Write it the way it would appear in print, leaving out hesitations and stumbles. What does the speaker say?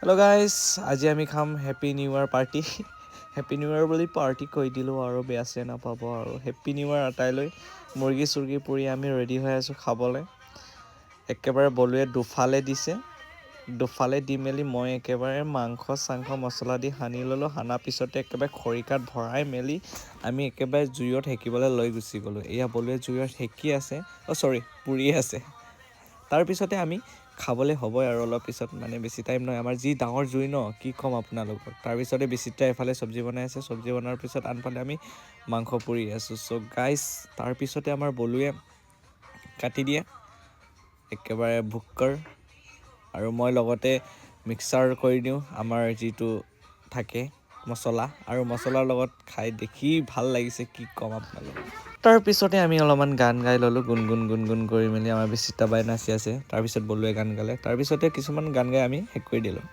Hello' guys, আজি আমি খাম হেপী নিউ ইয়াৰ পাৰ্টি। হেপী নিউ ইয়াৰ বুলি পাৰ্টি কৈ দিলোঁ আৰু বেয়া চেয়া নাপাব আৰু। হেপী নিউ ইয়াৰ আটাইলৈ মুৰ্গী চুৰ্গী পুৰি আমি ৰেডি হৈ আছোঁ খাবলৈ। একেবাৰে বলুৱে দুফালে দিছে, দুফালে দি মেলি মই একেবাৰে মাংস চাংস মছলা দি সানি ল'লোঁ। সানাৰ পিছতে একেবাৰে খৰিকাত ভৰাই মেলি আমি একেবাৰে জুইত সেকিবলৈ লৈ গুচি গ'লোঁ। এয়া বলুৱে জুইত সেকি আছে, পুৰি আছে। তাৰপিছতে আমি খাবলৈ হ'বই আৰু অলপ পিছত, মানে বেছি টাইম নহয়। আমাৰ যি ডাঙৰ জুই ন, কি ক'ম আপোনালোকক। তাৰপিছতে বিচিত্ৰাই এফালে চব্জি বনাই আছে, চব্জি বনোৱাৰ পিছত আনফালে আমি মাংস পুৰি আছোঁ। চ' গাইজ, তাৰপিছতে আমাৰ বলুৱে কাটি দিয়ে একেবাৰে ভুক্কৰ, আৰু মই লগতে মিক্সাৰ কৰি দিওঁ আমাৰ যিটো থাকে মছলা, আৰু মছলাৰ লগত খাই দেখি ভাল লাগিছে, কি ক'ম আপোনালোকক। তাৰপিছতে আমি অলপমান গান গাই ল'লোঁ, গুণগুণ কৰি মেলি আমাৰ বিচিত্ৰা বাই নাচি আছে। তাৰপিছত বলুৱে গান গালে, তাৰপিছতে কিছুমান গান গাই আমি শেষ কৰি দিলোঁ।